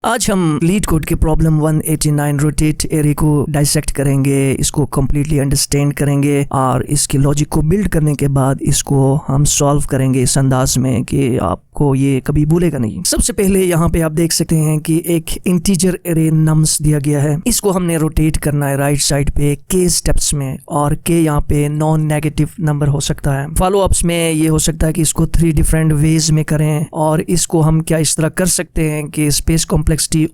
आज हम leet code के प्रॉब्लम 189 रोटेट एरे को डाइसेक्ट करेंगे, इसको कम्प्लीटली अंडरस्टैंड करेंगे और इसकी लॉजिक को बिल्ड करने के बाद इसको हम सॉल्व करेंगे इस अंदाज में कि आपको ये कभी भूलेगा नहीं। सबसे पहले यहाँ पे आप देख सकते हैं कि एक इंटीजर एरे नम्स दिया गया है, इसको हमने रोटेट करना है राइट साइड पे के स्टेप्स में, और के यहाँ पे नॉन नेगेटिव नंबर हो सकता है। फॉलो अप्स में ये हो सकता है कि इसको 3 डिफरेंट वेज में करें, और इसको हम क्या इस तरह कर सकते हैं कि स्पेस कॉम्प्लेक्सिटी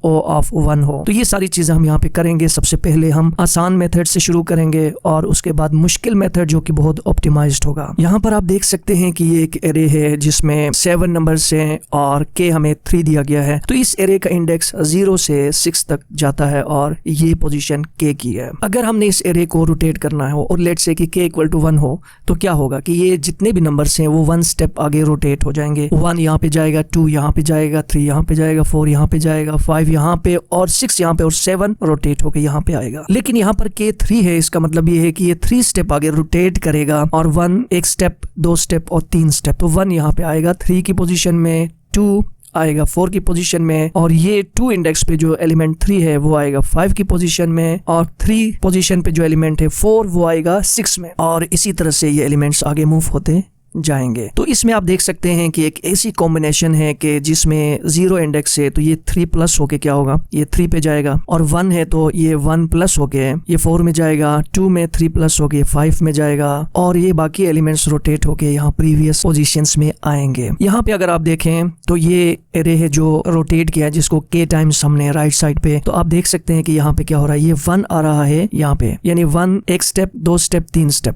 O ऑफ 1 हो। तो ये सारी चीजें हम यहाँ पे करेंगे। सबसे पहले हम आसान मेथड से शुरू करेंगे और उसके बाद मुश्किल मेथड जो कि बहुत ऑप्टिमाइज्ड होगा। यहाँ पर आप देख सकते हैं कि ये एक एरे है जिसमें 7 नंबर्स हैं और के हमें 3 दिया गया है। तो इस एरे का इंडेक्स 0 से 6 तक जाता है और ये पोजीशन के की है। अगर हमने इस एरे को रोटेट करना हो और लेट्स से कि के इक्वल टू 1 हो, तो क्या होगा कि ये जितने भी नंबर्स हैं वो 1 स्टेप आगे रोटेट हो जाएंगे। 1 यहाँ पे जाएगा, 2 यहाँ पे जाएगा, 3 यहाँ पे जाएगा, 4 यहाँ पे जाएगा, 5 यहाँ पे और 6 यहाँ पे, और 7 रोटेट होकर यहाँ पे आएगा। लेकिन यहाँ पर के 3 है, इसका मतलब ये है कि ये 3 स्टेप आगे रोटेट करेगा और 1 एक स्टेप, 2 स्टेप और 3 स्टेप। तो 1 यहाँ पे आएगा 3 की पोजीशन में, 2 आएगा 4 की पोजीशन में, और ये 2 इंडेक्स पे जो एलिमेंट 3 है वो आएगा 5 की पोजीशन में, और 3 पोजीशन पे जो एलिमेंट है 4 वो आएगा 6 में, और इसी तरह से ये एलिमेंट्स आगे मूव होते जाएंगे। तो इसमें आप देख सकते हैं कि एक ऐसी कॉम्बिनेशन है कि जिसमें 0 इंडेक्स है तो ये 3 प्लस होके क्या होगा, ये 3 पे जाएगा, और 1 है तो ये 1 प्लस होके ये 4 में जाएगा, 2 में 3 प्लस होके 5 में जाएगा, और ये बाकी एलिमेंट्स रोटेट होके यहाँ प्रीवियस पोजीशंस में आएंगे। यहाँ पे अगर आप देखें तो ये एरे है जो रोटेट किया है, जिसको के टाइम्स हमने राइट साइड पे, तो आप देख सकते हैं कि यहाँ पे क्या हो रहा है, ये 1 आ रहा है यहाँ पे, यानी 1 एक स्टेप, 2 स्टेप,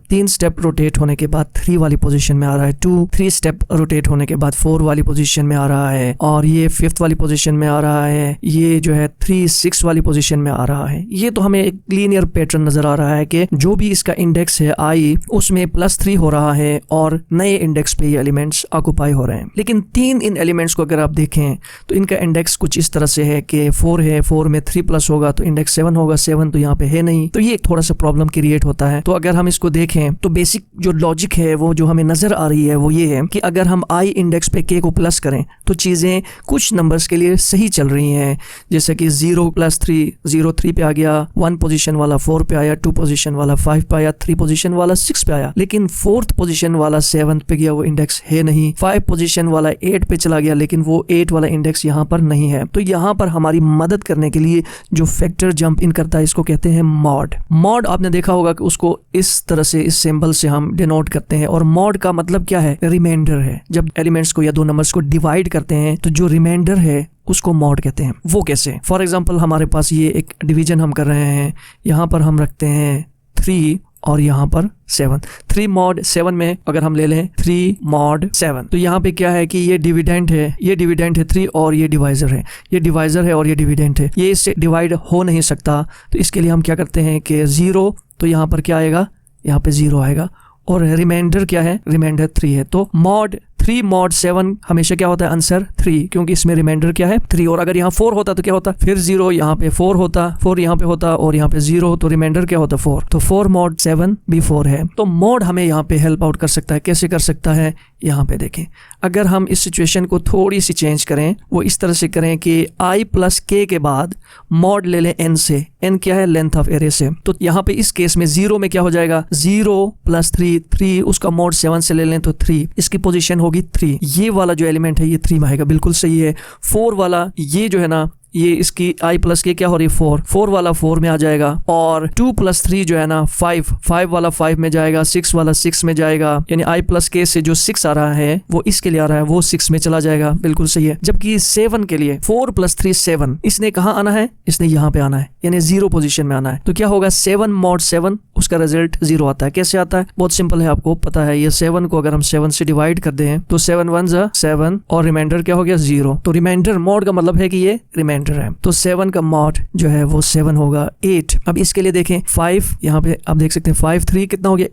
3 स्टेप रोटेट होने के बाद 3 वाली पोजीशन में आ रहा है, 2 3 स्टेप रोटेट होने के बाद 4 वाली पोजीशन में आ रहा है, और ये 5th वाली पोजीशन में आ रहा है, ये जो है 3 6 वाली पोजीशन में आ रहा है। ये तो हमें एक लीनियर पैटर्न नजर आ रहा है कि जो भी इसका इंडेक्स है आई, उसमें +3 हो रहा है और नए इंडेक्स पे ये एलिमेंट्स ऑक्युपाई हो रहे हैं। लेकिन 3 इन एलिमेंट्स को अगर आप देखें तो इनका इंडेक्स कुछ इस तरह से है कि 4 है, 4 में 3 प्लस होगा तो इंडेक्स 7 होगा, 7 तो यहाँ पे है नहीं, तो ये थोड़ा सा प्रॉब्लम क्रिएट होता है। तो अगर हम इसको देखें तो बेसिक जो लॉजिक है वो जो हमें नजर आ रही है वो ये है कि अगर हम आई इंडेक्स पे के को प्लस करें तो चीजें कुछ नंबर्स के लिए सही चल रही हैं, जैसे कि 0 + 3, 0 3 पे आ गया, 1 पोजीशन वाला 4 पे आया, 2 पोजीशन वाला 5 पे आया, 3 पोजीशन वाला 6 पे आया, लेकिन 4th पोजीशन वाला 7 पे गया, वो इंडेक्स है नहीं। 5 पोजीशन वाला 8 पे चला गया, लेकिन वो 8 वाला इंडेक्स यहाँ पर नहीं है। तो यहाँ पर हमारी मदद करने के लिए जो फैक्टर जंप इन करता है इसको कहते हैं मॉड। मॉड आपने देखा होगा कि उसको इस तरह से, इस सिंबल से हम डिनोट करते हैं, और मॉड का मतलब क्या है, रिमाइंडर है। जब एलिमेंट्स को या 2 नंबर्स को डिवाइड करते हैं तो जो रिमाइंडर है उसको मॉड कहते हैं। वो कैसे? फॉर एग्जांपल हमारे पास ये एक डिवीजन हम कर रहे हैं, यहाँ पर हम रखते हैं 3 और यहाँ पर 7। 3 mod 7 में अगर हम ले लें 3 mod 7, तो यहाँ पे क्या है कि ये डिविडेंट है, ये डिविडेंट है 3, और ये डिवाइजर है, ये डिवाइजर है और ये डिविडेंट है, ये इससे डिवाइड हो नहीं सकता। तो इसके लिए हम क्या करते हैं कि 0, तो यहाँ पर क्या आएगा, यहाँ पे 0 आएगा, और रिमाइंडर क्या है, रिमाइंडर 3 है। तो mod 3 mod 7 हमेशा क्या होता है, आंसर 3, क्योंकि इसमें रिमाइंडर क्या है, 3। और अगर यहाँ 4 होता तो क्या होता, फिर 0 यहाँ पे 4 होता, 4 यहाँ पे होता, और यहाँ पे 0, तो रिमाइंडर क्या होता, 4। तो 4 mod 7 भी 4 है। तो मॉड हमें यहाँ पे हेल्प आउट कर सकता है। कैसे कर सकता है, यहाँ पे देखें। अगर हम इस सिचुएशन को थोड़ी सी चेंज करें, वो इस तरह से करें कि i + k के बाद मॉड ले लें n से। n क्या है, लेंथ ऑफ एरे से। तो यहाँ पे इस केस में 0 में क्या हो जाएगा, 0 + 3, 3 उसका मॉड 7 से ले लें तो 3, इसकी पोजीशन होगी 3। ये वाला जो एलिमेंट है ये 3 में आएगा, बिल्कुल सही है। 4 वाला ये जो है ना, ये इसकी i + k क्या हो रही है, 4 वाला 4 में आ जाएगा, और 2 + 3 जो है ना 5 वाला 5 में जाएगा, 6 वाला 6 में जाएगा, यानी i + k से जो 6 आ रहा है वो इसके लिए आ रहा है, वो 6 में चला जाएगा, बिल्कुल सही है। जबकि 7 के लिए 4 + 3 7, इसने कहाँ आना है, इसने यहाँ पे आना है, यानी 0 पोजीशन में आना है। तो क्या होगा, 7 mod 7, उसका रिजल्ट 0 आता है। कैसे आता है, बहुत सिंपल है, आपको पता है। ये 7 को अगर हम 7 से डिवाइड कर दें तो 7 1 7, और रिमाइंडर क्या हो गया, 0। तो रिमाइंडर मॉड का मतलब है कि ये रिमाइंडर है, तो 7 का मॉड जो है वो 7 होगा। 8, अब इसके लिए देखें 5, यहाँ पे आप देख सकते हैं 5 3 कितना हो गया,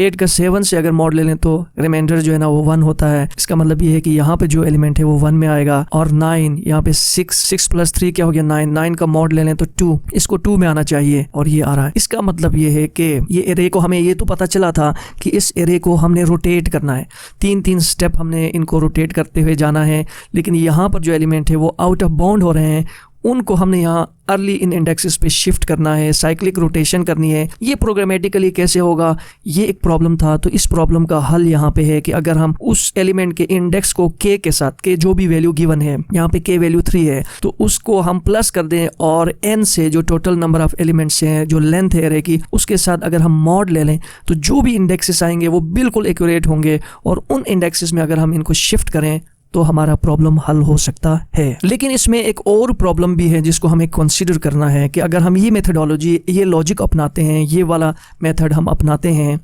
8 का 7 से अगर मॉड ले लें तो रिमाइंडर जो है ना वो 1 होता है। इसका मतलब ये है कि यहाँ पे जो एलिमेंट है वो 1 में आएगा। और 9, यहाँ पे 6 + 3 क्या हो गया, 9 का मॉड ले लें तो 2, इसको 2 में आना चाहिए, और ये आ रहा है। इसका मतलब ये है कि ये एरे को हमें ये तो पता चला था कि इस एरे को हमने रोटेट करना है, 3 स्टेप हमने इनको रोटेट करते हुए जाना है, लेकिन यहाँ पर जो एलिमेंट है वो आउट ऑफ बाउंड हो रहे हैं, उनको हमने यहाँ अर्ली इन इंडेक्सेस पे शिफ्ट करना है, साइक्लिक रोटेशन करनी है। ये प्रोग्रामेटिकली कैसे होगा, ये एक प्रॉब्लम था। तो इस प्रॉब्लम का हल यहाँ पे है कि अगर हम उस एलिमेंट के इंडेक्स को k के साथ, के जो भी वैल्यू गिवन है, यहाँ पे k वैल्यू 3 है, तो उसको हम प्लस कर दें और n से जो टोटल नंबर ऑफ एलिमेंट्स हैं, जो लेंथ है एरे की, उसके साथ अगर हम मॉड ले लें तो जो भी इंडेक्सेस आएंगे वो बिल्कुल एक्यूरेट होंगे और उन इंडेक्सेस में अगर हम इनको शिफ्ट करें तो हमारा प्रॉब्लम हल हो सकता है। लेकिन इसमें एक और प्रॉब्लम भी है जिसको हमें कंसीडर करना है कि अगर हम ये मेथडोलॉजी, ये लॉजिक अपनाते हैं, ये वाला मेथड हम अपनाते हैं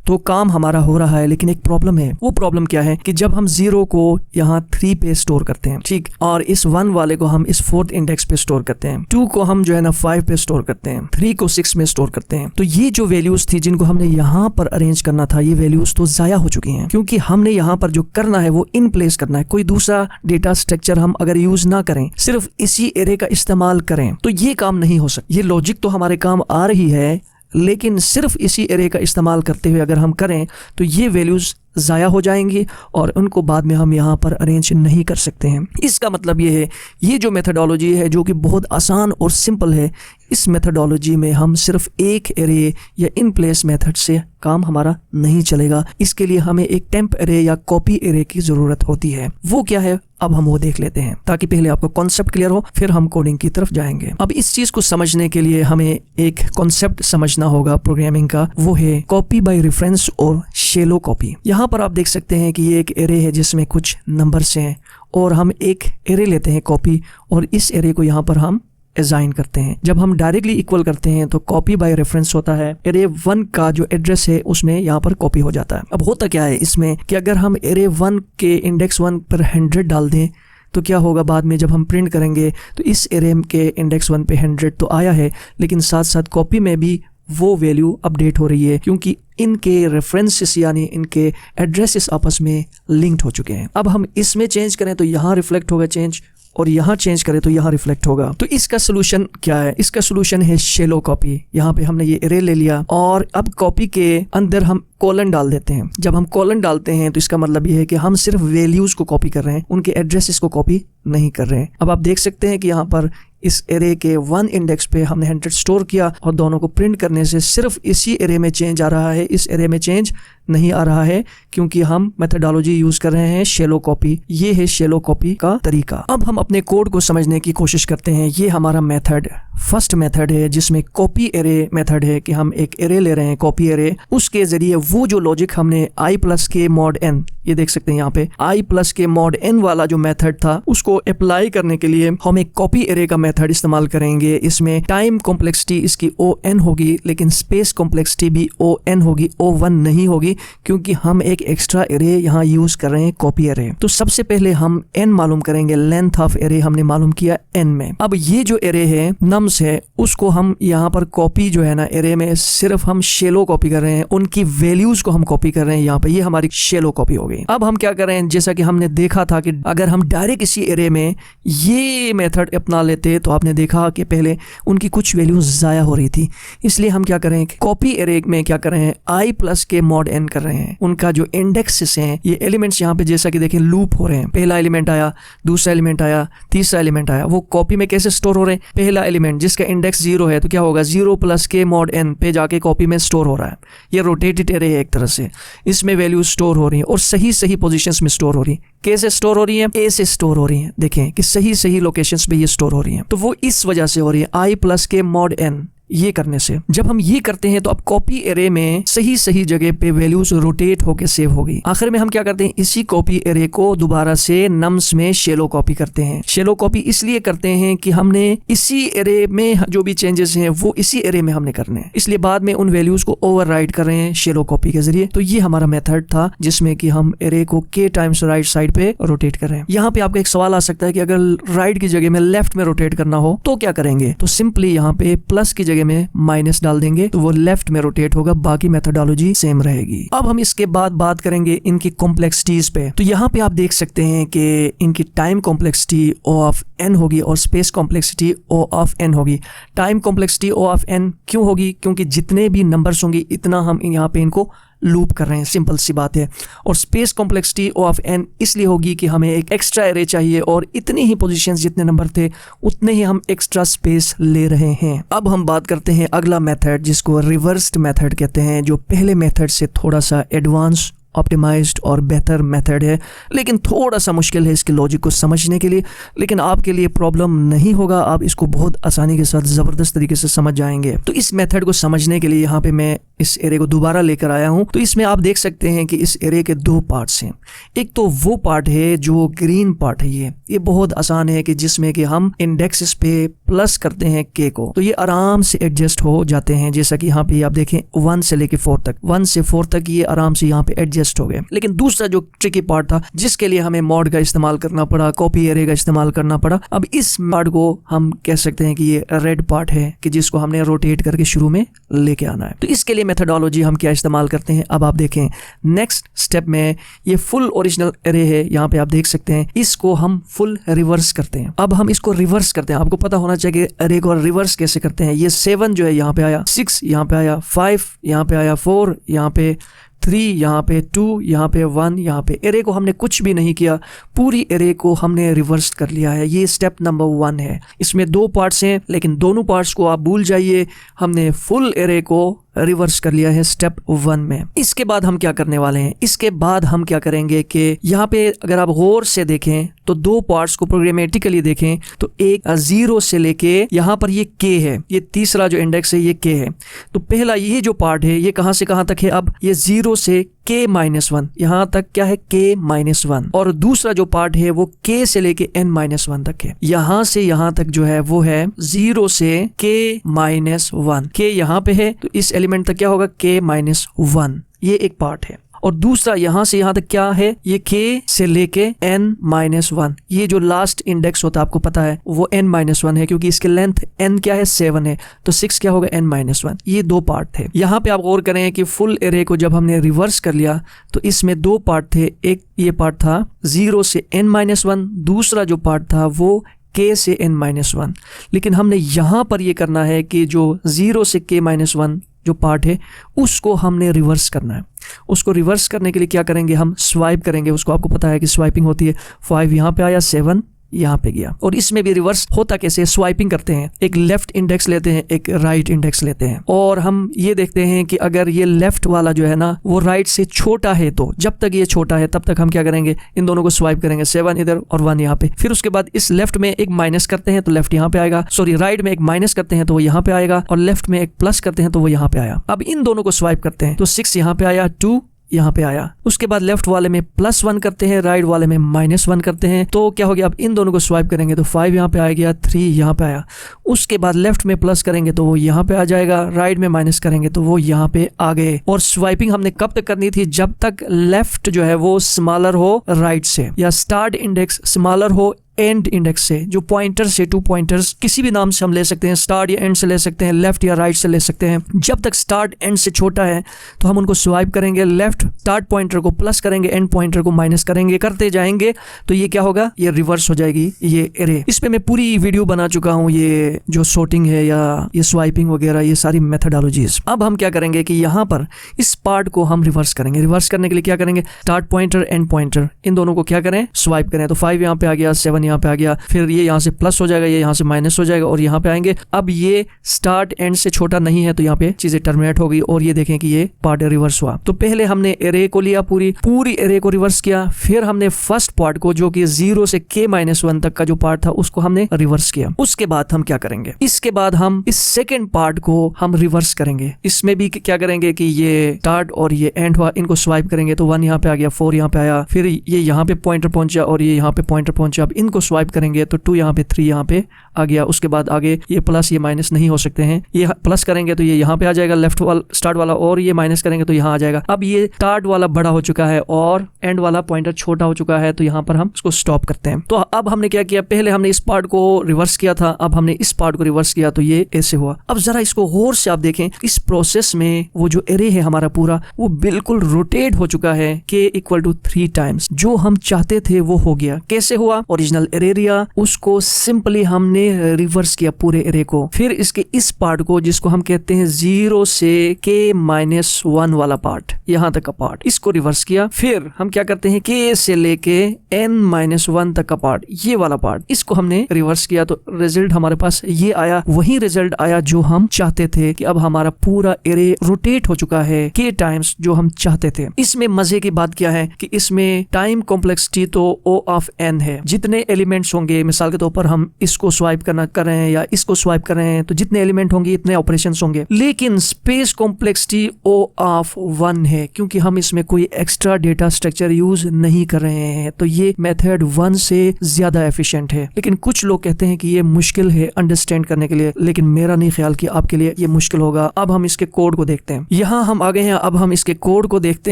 तो काम हमारा हो रहा है, लेकिन एक प्रॉब्लम है। वो प्रॉब्लम क्या है कि जब हम 0 को यहाँ 3 पे स्टोर करते हैं, ठीक, और इस 1 वाले को हम इस 4th इंडेक्स पे स्टोर करते हैं, 2 को हम जो है ना 5 पे स्टोर करते हैं, 3 को 6 में स्टोर करते हैं, तो ये जो वैल्यूज थी जिनको हमने यहाँ पर अरेंज करना था, ये वैल्यूज तो जाया हो चुकी हैं, क्योंकि हमने यहाँ पर जो करना है वो इन प्लेस करना है। कोई दूसरा डेटा स्ट्रक्चर हम अगर यूज ना करें, सिर्फ इसी एरे का इस्तेमाल करें, तो ये काम नहीं हो सकता। ये लॉजिक तो हमारे काम आ रही है, लेकिन सिर्फ इसी एरे का इस्तेमाल करते हुए अगर हम करें तो ये वैल्यूज ज़ाया हो जाएंगी और उनको बाद में हम यहाँ पर अरेंज नहीं कर सकते हैं। इसका मतलब ये है, ये जो मेथडोलॉजी है जो कि बहुत आसान और सिंपल है, इस मेथडोलॉजी में हम सिर्फ एक एरे या इन प्लेस मेथड से काम हमारा नहीं चलेगा। इसके लिए हमें एक टेम्प एरे या कॉपी एरे की ज़रूरत होती है। वो क्या है, अब हम वो देख लेते हैं ताकि पहले आपको कॉन्सेप्ट क्लियर हो, फिर हम कोडिंग की तरफ जाएंगे। अब इस चीज़ को समझने के लिए हमें एक कॉन्सेप्ट समझना होगा प्रोग्रामिंग का, वो है कॉपी बाय रेफरेंस और शैलो कॉपी। यहाँ पर आप देख सकते हैं कि ये एक एरे है जिसमें कुछ नंबर्स हैं और हम एक एरे लेते हैं कॉपी और इस एरे को यहाँ पर हम असाइन करते हैं। जब हम डायरेक्टली इक्वल करते हैं तो कॉपी बाय रेफरेंस होता है, एरे 1 का जो एड्रेस है उसमें यहाँ पर कॉपी हो जाता है। अब होता क्या है इसमें कि अगर हम एरे 1 के इंडेक्स 1 पर 100 डाल दें तो क्या होगा, बाद में जब हम प्रिंट करेंगे तो इस एरे के इंडेक्स 1 पे 100 तो आया है, लेकिन साथ साथ कॉपी में भी वो वैल्यू अपडेट हो रही है क्योंकि इनके रेफरेंसेस यानी इनके एड्रेसेस आपस में लिंक्ड हो चुके हैं। अब हम इसमें चेंज करें तो यहाँ रिफ्लेक्ट होगा चेंज, और यहाँ चेंज करें तो यहाँ रिफ्लेक्ट होगा। तो इसका सोल्यूशन क्या है, इसका सोल्यूशन है शैलो कॉपी। यहाँ पे हमने ये एरे ले लिया और अब कॉपी के अंदर हम कॉलन डाल देते हैं। जब हम कॉलन डालते हैं तो इसका मतलब ये है कि हम सिर्फ वैल्यूज को कॉपी कर रहे हैं, उनके एड्रेसेस को कॉपी नहीं कर रहे हैं। अब आप देख सकते हैं कि यहाँ पर इस एरे के 1 इंडेक्स पे हमने 100 स्टोर किया और दोनों को प्रिंट करने से सिर्फ इसी एरे में चेंज आ रहा है, इस एरे में चेंज नहीं आ रहा है क्योंकि हम मेथडोलॉजी यूज कर रहे हैं शैलो कॉपी। ये है शैलो कॉपी का तरीका। अब हम अपने कोड को समझने की कोशिश करते हैं। ये हमारा मेथड फर्स्ट मेथड है जिसमें कॉपी एरे मेथड है कि हम एक एरे ले रहे हैं कॉपी एरे, उसके जरिए वो जो लॉजिक हमने i प्लस के मॉड n, ये देख सकते हैं यहाँ पे i प्लस के मॉड n वाला जो मेथड था उसको अप्लाई करने के लिए हम एक कॉपी एरे का मेथड इस्तेमाल करेंगे। इसमें टाइम कॉम्प्लेक्सिटी इसकी O(n) होगी, लेकिन स्पेस कॉम्प्लेक्सिटी भी O(n) होगी, O(1) नहीं होगी क्योंकि हम एक एक्स्ट्रा एरे यहाँ यूज कर रहे हैं कॉपी एरे। तो सबसे पहले हम n मालूम करेंगे, लेंथ ऑफ एरे हमने मालूम किया n में। अब ये जो एरे है नम्स है उसको हम यहाँ पर कॉपी जो है ना एरे में सिर्फ हम शैलो कॉपी कर रहे हैं, उनकी वैल्यूज को हम कॉपी कर रहे हैं यहाँ पे, ये हमारी शैलो कॉपी हो गई। अब हम क्या कर रहे हैं, जैसा कि हमने देखा था कि अगर हम डायरेक्ट इसी एरे में ये मेथड अपना लेते तो आपने देखा कि पहले उनकी कुछ वैल्यूज जाया हो रही थी। इसलिए हम क्या कर रहे हैं, कॉपी एरे में क्या कर रहे हैं, i प्लस के मॉड n कर रहे हैं। उनका जो इंडेक्सेस हैं, ये एलिमेंट्स यहाँ पे जैसा कि देखें लूप हो रहे हैं, पहला एलिमेंट आया, दूसरा एलिमेंट आया, तीसरा एलिमेंट आया। वो कॉपी में कैसे स्टोर हो रहे हैं, पहला एलिमेंट जिसका इंडेक्स 0 है तो क्या होगा, 0 प्लस के मॉड n पे जाके कॉपी में स्टोर हो रहा है। ये रोटेटेड एरे है एक तरह से, इसमें वैल्यू स्टोर हो रही है और सही सही पोजीशंस में स्टोर हो रही है। कैसे स्टोर हो रही है, ए से स्टोर हो रही है, देखें कि सही सही लोकेशंस पे ये स्टोर हो रही है। तो वो इस वजह से हो रही है i प्लस के मॉड n ये करने से। जब हम ये करते हैं तो अब कॉपी एरे में सही सही जगह पे वैल्यूज रोटेट होके सेव होगी। आखिर में हम क्या करते हैं, इसी कॉपी एरे को दोबारा से नम्स में शैलो कॉपी करते हैं। शैलो कॉपी इसलिए करते हैं कि हमने इसी एरे में जो भी चेंजेस हैं वो इसी एरे में हमने करने हैं, इसलिए बाद में उन वैल्यूज को ओवरराइड कर रहे हैं शैलो कॉपी के जरिए। तो ये हमारा मेथड था जिसमें कि हम एरे को k टाइम्स राइट साइड पे रोटेट कर रहे हैं। यहाँ पे आपका एक सवाल आ सकता है कि अगर राइट की जगह में लेफ्ट में रोटेट करना हो तो क्या करेंगे, तो सिंपली यहाँ पे प्लस की जगह में माइनस डाल देंगे तो वो लेफ्ट में रोटेट होगा, बाकी मेथडोलॉजी सेम रहेगी। अब हम इसके बाद बात करेंगे इनकी कॉम्प्लेक्सिटीज पे। तो यहाँ पे आप देख सकते हैं कि इनकी time complexity O of n होगी और space complexity O of n होगी। Time complexity O of n क्यों होगी, क्योंकि जितने भी नंबर्स होंगे इतना हम यहाँ पे इनको लूप कर रहे हैं, सिंपल सी बात है। और स्पेस कॉम्प्लेक्सिटी ऑफ n इसलिए होगी कि हमें एक एक्स्ट्रा एरे चाहिए और इतनी ही पोजीशंस जितने नंबर थे उतने ही हम एक्स्ट्रा स्पेस ले रहे हैं। अब हम बात करते हैं अगला मेथड जिसको रिवर्स्ड मेथड कहते हैं, जो पहले मेथड से थोड़ा सा एडवांस, ऑप्टिमाइज्ड और बेहतर मेथड है, लेकिन थोड़ा सा मुश्किल है इसके लॉजिक को समझने के लिए। लेकिन आपके लिए प्रॉब्लम नहीं होगा, आप इसको बहुत आसानी के साथ ज़बरदस्त तरीके से समझ जाएंगे। तो इस मेथड को समझने के लिए यहाँ पे मैं इस एरे को दोबारा लेकर आया हूँ। तो इसमें आप देख सकते हैं कि इस एरे के दो पार्ट्स हैं। एक तो वो पार्ट है जो ग्रीन पार्ट है, ये बहुत आसान है कि जिसमें कि हम इंडेक्सेस पे प्लस करते हैं k को, तो ये आराम से एडजस्ट हो जाते हैं। जैसा कि यहाँ पे आप देखें 1 से लेके 4 तक, 1 से 4 तक ये आराम से यहाँ पे एडजस्ट हो गए। लेकिन दूसरा जो ट्रिकी पार्ट था जिसके लिए हमें मॉड का इस्तेमाल करना पड़ा, कॉपी एरे का इस्तेमाल करना पड़ा, अब इस पार्ट को हम कह सकते हैं कि ये रेड पार्ट है कि जिसको हमने रोटेट करके शुरू में लेके आना है। तो इसके लिए मेथडोलॉजी हम क्या इस्तेमाल करते हैं, अब आप देखें नेक्स्ट स्टेप में ये फुल ओरिजिनल एरे है, यहाँ पे आप देख सकते हैं, इसको हम फुल रिवर्स करते हैं। अब हम इसको रिवर्स करते हैं, आपको पता होना चाहिए कि एरे को रिवर्स कैसे करते हैं। ये 7 जो है यहाँ पे आया, 6 यहाँ पे आया, 5 यहाँ पे आया, 4 यहाँ पे, 3 यहाँ पे, 2 यहाँ पे, 1 यहाँ पे। एरे को हमने कुछ भी नहीं किया, पूरी एरे को हमने रिवर्स कर लिया है। ये स्टेप नंबर 1 है। इसमें 2 पार्ट्स हैं, लेकिन दोनों पार्ट्स को आप भूल जाइए, हमने फुल एरे को रिवर्स कर लिया है स्टेप 1 में। इसके बाद हम क्या करने वाले हैं, इसके बाद हम क्या करेंगे कि यहाँ पे अगर आप गौर से देखें तो 2 पार्ट्स को प्रोग्रामेटिकली देखें तो एक 0 से लेके यहाँ पर ये k है, ये तीसरा जो इंडेक्स है ये k है। तो पहला ये जो पार्ट है ये कहाँ से कहाँ तक है, अब ये 0 से k-1 यहाँ तक क्या है, k-1। और दूसरा जो पार्ट है वो k से लेके n-1 तक है। यहाँ से यहाँ तक जो है वो है 0 से k-1, k यहाँ पे है तो इस एलिमेंट तक क्या होगा, k-1। ये एक पार्ट है। और दूसरा यहाँ से यहाँ तक क्या है, ये k से लेके n-1, ये जो लास्ट इंडेक्स होता है आपको पता है वो n-1 है, क्योंकि इसके लेंथ n क्या है, 7 है, तो 6 क्या होगा, n-1। ये 2 पार्ट थे। यहाँ पे आप गौर करें कि फुल एरे को जब हमने रिवर्स कर लिया तो इसमें 2 पार्ट थे। एक ये पार्ट था 0 से n-1, दूसरा जो पार्ट था वो k से n-1। लेकिन हमने यहाँ पर ये करना है कि जो 0 से k-1 जो पार्ट है उसको हमने रिवर्स करना है। उसको रिवर्स करने के लिए क्या करेंगे, हम स्वाइप करेंगे उसको। आपको पता है कि स्वाइपिंग होती है, 5 यहाँ पे आया, 7 यहाँ पे गया। और इसमें भी रिवर्स होता कैसे, स्वाइपिंग करते हैं, एक लेफ्ट इंडेक्स लेते हैं, एक राइट इंडेक्स लेते हैं, और हम ये देखते हैं कि अगर ये लेफ्ट वाला जो है ना वो राइट से छोटा है, तो जब तक ये छोटा है तब तक हम क्या करेंगे, इन दोनों को स्वाइप करेंगे, 7 इधर और 1 यहाँ पे। फिर उसके बाद इस लेफ्ट में एक माइनस करते हैं तो लेफ्ट यहाँ पे आएगा, सॉरी राइट में एक माइनस करते हैं तो वो यहाँ पे आएगा, और लेफ्ट में एक प्लस करते हैं तो वो यहाँ पे आया। अब इन दोनों को स्वाइप करते हैं तो 6 यहाँ पे आया, 2 यहाँ पे आया। उसके बाद लेफ्ट वाले में +1 करते हैं, राइट वाले में -1 करते हैं, तो क्या हो गया, अब इन दोनों को स्वाइप करेंगे तो 5 यहाँ पे आ गया, 3 यहाँ पे आया। उसके बाद लेफ्ट में प्लस करेंगे तो वो यहाँ पे आ जाएगा, राइट में माइनस करेंगे तो वो यहाँ पे आ गए। और स्वाइपिंग हमने कब तक करनी थी, जब तक लेफ्ट जो है वो स्मॉलर हो राइट से, या स्टार्ट इंडेक्स स्मॉलर हो एंड इंडेक्स से। जो पॉइंटर से 2 पॉइंटर्स किसी भी नाम से हम ले सकते हैं, स्टार्ट या एंड से ले सकते हैं, लेफ्ट या राइट से ले सकते हैं। जब तक स्टार्ट एंड से छोटा है तो हम उनको स्वाइप करेंगे, लेफ्ट स्टार्ट पॉइंटर को प्लस करेंगे, एंड पॉइंटर को माइनस करेंगे, करते जाएंगे तो ये क्या होगा, ये रिवर्स हो जाएगी ये एरे। इस पे मैं पूरी वीडियो बना चुका हूँ, ये जो सॉर्टिंग है या ये स्वाइपिंग वगैरह, ये सारी मेथडोलॉजीज। अब हम क्या करेंगे कि यहाँ पर इस पार्ट को हम रिवर्स करेंगे। रिवर्स करने के लिए क्या करेंगे, स्टार्ट पॉइंटर एंड पॉइंटर इन दोनों को क्या करें, स्वाइप करें। तो 5 यहाँ पे आ गया, 7 यहाँ पे आ गया, फिर ये यहाँ से प्लस हो जाएगा, ये यहाँ से माइनस हो जाएगा और यहाँ पे आएंगे। अब ये स्टार्ट एंड से छोटा नहीं है तो यहाँ पे चीजें टर्मिनेट हो गई और ये देखें कि ये पार्ट रिवर्स हुआ। तो पहले हमने एरे को लिया, पूरी एरे को रिवर्स किया, फिर हमने फर्स्ट पार्ट को जो कि 0 से k-1 तक का जो पार्ट था उसको हमने रिवर्स किया। उसके बाद हम क्या करेंगे, इसके बाद हम इस सेकेंड पार्ट को हम रिवर्स करेंगे। इसमें भी क्या करेंगे कि ये स्टार्ट और ये एंड हुआ, इनको स्वाइप करेंगे तो 1 यहाँ पे आ गया, 4 यहाँ पे आया, फिर ये यहाँ पे पॉइंटर पहुंचा और ये यहाँ पे पॉइंटर पहुंचा। अब इनको स्वाइप करेंगे तो 2 यहाँ पे, 3 यहाँ पे आ गया। उसके बाद आगे ये प्लस ये माइनस नहीं हो सकते हैं, ये प्लस करेंगे तो ये यहाँ पे आ जाएगा लेफ्ट वाला स्टार्ट वाला, और ये माइनस करेंगे तो यहाँ आ जाएगा। अब ये स्टार्ट वाला बड़ा हो चुका है और एंड वाला पॉइंटर छोटा हो चुका है, तो यहाँ पर हम इसको स्टॉप करते हैं। तो अब हमने क्या किया, पहले हमने इस पार्ट को रिवर्स किया था, अब हमने इस पार्ट को रिवर्स किया तो ये ऐसे हुआ। अब जरा इसको गौर से आप देखें, इस प्रोसेस में वो जो एरे है हमारा पूरा वो बिल्कुल रोटेट हो चुका है, k = 3 टाइम्स। जो हम चाहते थे वो हो गया। कैसे हुआ, ओरिजिनल ओरिजिनल एरे लिया, उसको सिंपली हमने रिवर्स किया पूरे एरे को। फिर इसके इस पार्ट को जिसको हम कहते हैं 0 से k-1 वाला पार्ट, यहां तक का पार्ट, इसको रिवर्स किया। फिर हम क्या करते हैं, k से लेके n-1 तक का पार्ट, ये वाला पार्ट, इसको हमने रिवर्स किया। तो रिजल्ट हमारे पास ये आया, वही रिजल्ट आया जो हम चाहते थे कि अब हमारा पूरा एरे रोटेट हो चुका है k टाइम्स जो हम चाहते थे। इसमें मजे की बात क्या है कि इसमें टाइम कॉम्प्लेक्सिटी तो O ऑफ n है, जितने एलिमेंट्स होंगे, मिसाल के तौर पर हम इसको स्वाइप कर रहे हैं या इसको स्वाइप कर रहे हैं, तो जितने एलिमेंट होंगे इतने ऑपरेशंस होंगे। लेकिन स्पेस कॉम्प्लेक्सिटी O ऑफ 1 है, क्योंकि हम इसमें कोई एक्स्ट्रा डेटा स्ट्रक्चर यूज नहीं कर रहे हैं, तो ये मेथड 1 से ज्यादा एफिशिएंट है। लेकिन कुछ लोग कहते हैं कि ये मुश्किल है अंडरस्टैंड करने के लिए, लेकिन मेरा नहीं ख्याल कि आपके लिए ये मुश्किल होगा। अब हम इसके कोड को देखते हैं। यहाँ हम आ गए हैं, अब हम इसके कोड को देखते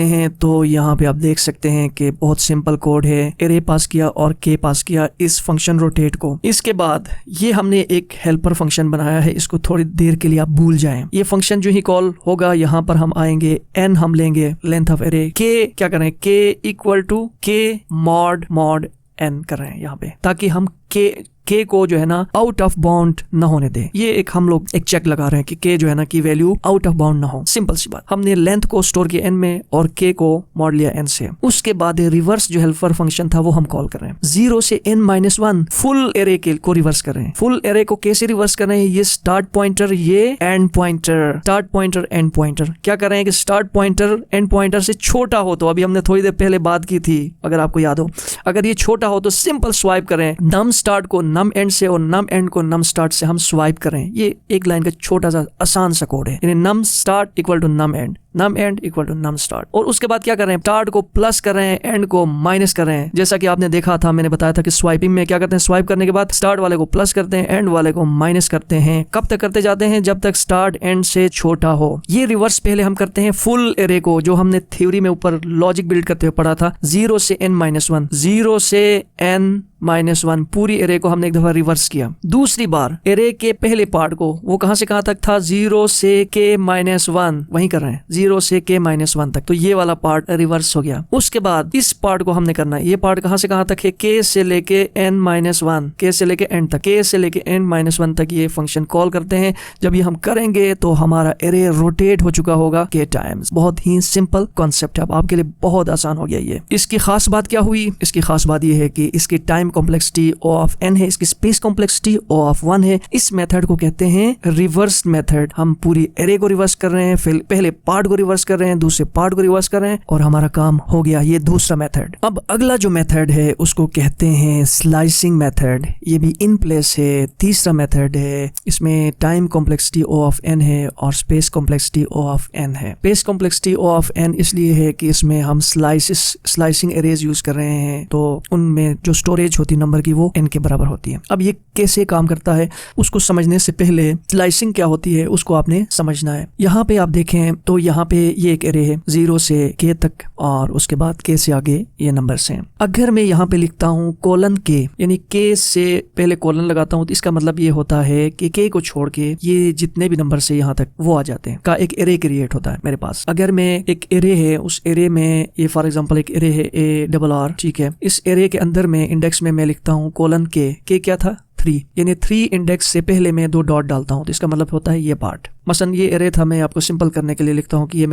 हैं। तो यहाँ पे आप देख सकते हैं कि बहुत सिंपल कोड है। एरे पास किया और k पास किया इस फंक्शन रोटेट को। इसके बाद ये हमने एक हेल्पर फंक्शन बनाया है, इसको थोड़ी देर के लिए आप भूल जाएं। ये फंक्शन जो ही कॉल होगा, यहाँ पर हम आएंगे, n हम लेंगे लेंथ ऑफ एरे, k क्या करें, k equal to k mod n कर रहे हैं यहाँ पे, ताकि हम k को जो है ना आउट ऑफ बाउंड ना होने दे। ये एक हम लोग एक चेक लगा रहे हैं कि k जो है ना की वैल्यू आउट ऑफ बाउंड ना हो। सिंपल सी बात, हमने लेंथ को स्टोर किया n में और k को मॉड लिया n से। उसके बाद रिवर्स जो हेल्पर फंक्शन था वो हम कॉल कर रहे हैं। 0 से n-1 फुल एरे को रिवर्स कर रहे हैं। फुल एरे को कैसे रिवर्स कर रहे हैं, ये स्टार्ट पॉइंटर, ये and pointer, start pointer and pointer क्या कर रहे हैं कि स्टार्ट पॉइंटर एंड पॉइंटर से छोटा हो, तो अभी हमने थोड़ी देर पहले बात की थी, अगर आपको याद हो, अगर ये छोटा हो तो सिंपल स्वाइप करें, नम स्टार्ट को नम एंड से और नम एंड को नम स्टार्ट से हम स्वाइप करें। ये एक लाइन का छोटा सा आसान सा कोड है, यानी num start equal to num end, num end equal to num start. और उसके बाद क्या कर रहे हैं, स्टार्ट को प्लस कर रहे हैं, एंड को माइनस कर रहे हैं। जैसा कि आपने देखा था, मैंने बताया था कि स्वाइपिंग में क्या करते हैं, स्वाइप करने के बाद स्टार्ट वाले को प्लस करते हैं, एंड वाले को माइनस करते हैं। कब तक करते जाते हैं, जब तक स्टार्ट एंड से छोटा हो। ये रिवर्स पहले हम करते हैं फुल एरे को, जो हमने थ्योरी में ऊपर लॉजिक बिल्ड करते हुए पढ़ा था, 0 से n-1, 0 से n-1 पूरी एरे को हमने एक दफा रिवर्स किया। दूसरी बार एरे के पहले पार्ट को, वो कहां से कहां तक था, 0 से k-1, वहीं कर रहे हैं 0 से k-1 तक, तो ये वाला पार्ट रिवर्स हो गया। उसके बाद इस पार्ट को हमने करना है, ये पार्ट कहां से कहां तक है, k से लेके n-1, k से लेके n तक, k से लेके n-1 तक ये फंक्शन कॉल करते हैं। जब ये हम करेंगे तो हमारा एरे रोटेट हो चुका होगा k टाइम्स। बहुत ही सिंपल कॉन्सेप्ट है, अब आपके लिए बहुत आसान हो गया ये। इसकी खास बात क्या हुई, इसकी खास बात ये है कि इसकी time complexity O of n है, इसकी स्पेस कॉम्प्लेक्सिटी O ऑफ 1 है। इस मेथड को कहते हैं रिवर्स मेथड। हम पूरी एरे को रिवर्स कर रहे हैं, फिर पहले पार्ट को रिवर्स कर रहे हैं, दूसरे पार्ट को रिवर्स कर रहे हैं, और हमारा काम हो गया। ये दूसरा मेथड। अब अगला जो मेथड है उसको कहते हैं स्लाइसिंग मेथड। ये भी इन प्लेस है, तीसरा मेथड है। इसमें time complexity O of n है और space complexity O of n है। Space complexity O of n इसलिए है कि इसमें हम स्लाइसिंग एरेज यूज कर रहे हैं, तो उनमें जो स्टोरेज होती है नंबर की वो n के बराबर होती है। अब ये कैसे काम करता है उसको समझने से पहले स्लाइसिंग क्या होती है उसको आपने समझना है। यहाँ पे आप देखें तो यहाँ पे ये एक एरे है 0 से k तक, और उसके बाद k से आगे ये नंबर्स हैं। अगर मैं यहाँ पे लिखता हूँ कोलन k, यानी k से पहले कोलन लगाता हूँ, तो इसका मतलब ये होता है कि k को छोड़ के ये जितने भी नंबर से यहाँ तक वो आ जाते हैं, का एक एरे क्रिएट होता है मेरे पास। अगर मैं एक एरे है, उस एरे में ये फॉर एग्जाम्पल एक एरे है ARR, ठीक है, इस एरे के अंदर में इंडेक्स में मैं लिखता हूँ कोलन k क्या था 3, यानी 3 इंडेक्स से पहले मैं 2 डॉट डालता हूँ, तो इसका मतलब होता है ये पार्ट। मसलन ये एरे था, मैं आपको सिंपल करने के लिए लिखता हूँ कि ये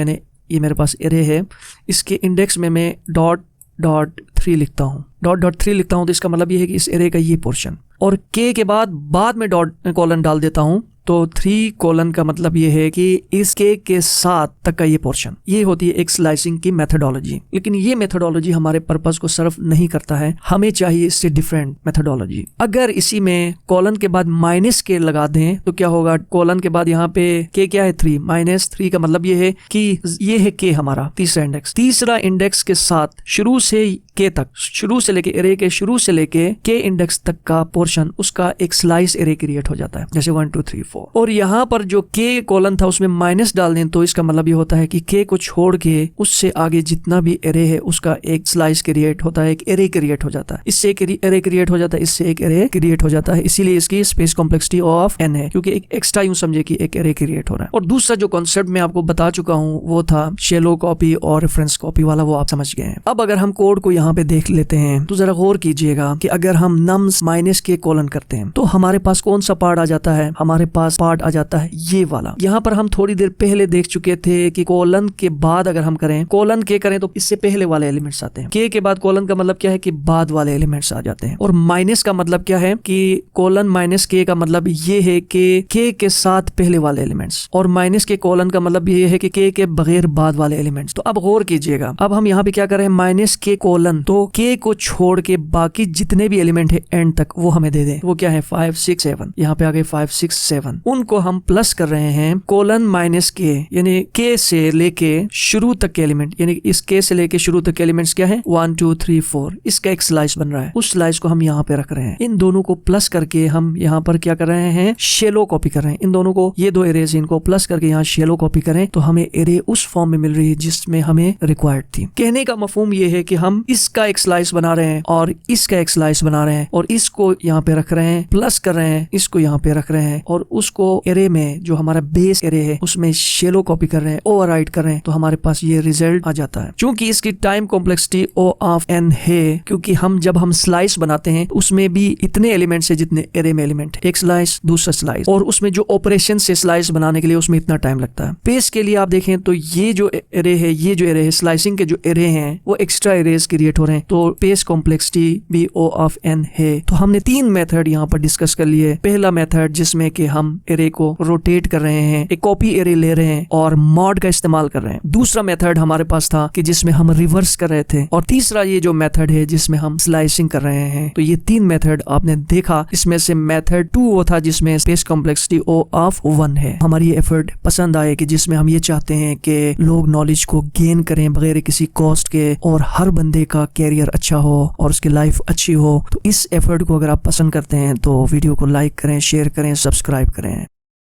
मेरे पास एरे है, इसके इंडेक्स में मैं डॉट 3 लिखता हूँ, डॉट 3 लिखता हूँ, तो इसका मतलब ये है कि इस एरे का ये पोर्शन, और k के बाद में डॉट कॉलन डाल देता हूँ, तो 3 कोलन का मतलब ये है कि इस के साथ तक का ये पोर्शन। ये होती है एक स्लाइसिंग की मेथोडोलॉजी। लेकिन ये मेथोडोलॉजी हमारे पर्पस को सर्व नहीं करता है, हमें चाहिए इससे डिफरेंट मेथोडोलॉजी। अगर इसी में कोलन के बाद माइनस के लगा दें तो क्या होगा, कोलन के बाद यहाँ पे के क्या है 3, -3 का मतलब ये है कि ये है के हमारा तीसरा इंडेक्स के साथ शुरू से के तक, शुरू से लेके एरे के शुरू से लेके के इंडेक्स तक का पोर्शन, उसका एक स्लाइस एरे क्रिएट हो जाता है। जैसे 1 2 3 4। और यहाँ पर जो k कॉलन था उसमें माइनस डाल दें तो इसका मतलब ये होता है कि k को छोड़ के उससे आगे जितना भी एरे है उसका एक स्लाइस क्रिएट होता है, एक एरे क्रिएट हो जाता है, इससे एक एरे क्रिएट हो जाता है, इससे एक एरे क्रिएट हो जाता है। इसीलिए इसकी स्पेस कॉम्प्लेक्सिटी ऑफ n है, क्योंकि एक एक्स्ट्रा यूं समझे कि एक एरे क्रिएट हो रहा है। और दूसरा जो कॉन्सेप्ट मैं आपको बता चुका हूं वो था शैलो कॉपी और रेफरेंस कॉपी वाला, वो आप समझ गए हैं। अब अगर हम कोड को यहाँ पे देख लेते हैं तो जरा गौर कीजिएगा कि अगर हम nums माइनस k कॉलन करते हैं तो हमारे पास कौन सा पार्ट आ जाता है, हमारे पास पार्ट आ जाता है ये वाला। यहाँ पर हम थोड़ी देर पहले देख चुके थे कि कॉलन के बाद अगर हम करें कॉलन k करें तो इससे पहले वाले एलिमेंट्स आते हैं। k के बाद कॉलन का मतलब क्या है कि बाद वाले एलिमेंट्स आ जाते हैं। और माइनस का मतलब क्या है कि कॉलन माइनस k का मतलब ये है कि k के साथ पहले वाले एलिमेंट्स, और माइनस के कॉलन का मतलब ये है कि k के बगैर बाद वाले एलिमेंट्स। तो अब गौर कीजिएगा, अब हम यहाँ पे क्या कर रहे हैं, माइनस k कॉलन, तो k को छोड़ के बाकी जितने भी एलिमेंट है एंड तक वो हमें दे दें। वो क्या है 5 6 7, यहाँ पे आ गए 5 6 7, उनको हम प्लस कर रहे हैं कॉलन माइनस k, यानी k से लेके शुरू तक के एलिमेंट, यानी इस k से लेके शुरू तक के एलिमेंट्स क्या है 1 2 3 4, इसका एक स्लाइस बन रहा है, उस स्लाइस को हम यहाँ पे रख रहे हैं। इन दोनों को प्लस करके हम यहाँ पर क्या कर रहे हैं, शेलो कॉपी कर रहे हैं। इन दोनों को, ये दो एरेज इनको प्लस करके यहाँ शेलो कॉपी करें तो हमें एरे उस फॉर्म में मिल रही है जिसमें हमें रिक्वायर्ड थी। कहने का मफहूम ये है कि हम इसका एक स्लाइस बना रहे हैं और इसका एक स्लाइस बना रहे हैं और इसको यहाँ पे रख रहे हैं, प्लस कर रहे हैं, इसको यहाँ पे रख रहे हैं और उसको एरे में जो हमारा बेस एरे है उसमें शेलो कॉपी कर रहे हैं, ओवरराइट कर रहे हैं, तो हमारे पास ये रिजल्ट आ जाता है। चूंकि इसकी time complexity O of n है, क्योंकि हम जब हम स्लाइस बनाते हैं उसमें भी इतने एलिमेंट्स है जितने एरे में एलिमेंट, एक स्लाइस दूसरा स्लाइस, और उसमें जो ऑपरेशन से स्लाइस बनाने के लिए उसमें इतना टाइम लगता है। पेस के लिए आप देखें तो ये जो एरे है, ये जो एरे है, स्लाइसिंग के जो एरे हैं वो एक्स्ट्रा एरेज क्रिएट हो रहे हैं, तो पेस कॉम्प्लेक्सिटी भी O ऑफ n है। तो हमने 3 मेथड यहाँ पर डिस्कस कर लिए। पहला मेथड जिसमें कि हम एरे को रोटेट कर रहे हैं, एक कॉपी एरे ले रहे हैं और मॉड का इस्तेमाल कर रहे हैं। दूसरा मेथड हमारे पास था कि जिसमें हम रिवर्स कर रहे थे, और तीसरा ये जो मेथड है जिसमें हम स्लाइसिंग कर रहे हैं। तो ये 3 मेथड आपने देखा, इसमें से मेथड 2 वो था जिसमें स्पेस कॉम्प्लेक्सिटी O ऑफ 1 है। हमारी ये एफर्ट पसंद आए कि जिसमें हम ये चाहते हैं कि लोग नॉलेज को गेन करें बगैर किसी कॉस्ट के और हर बंदे का कैरियर अच्छा हो और उसकी लाइफ अच्छी हो। तो इस एफर्ट को अगर आप पसंद करते हैं तो वीडियो को लाइक करें, शेयर करें, सब्सक्राइब करें।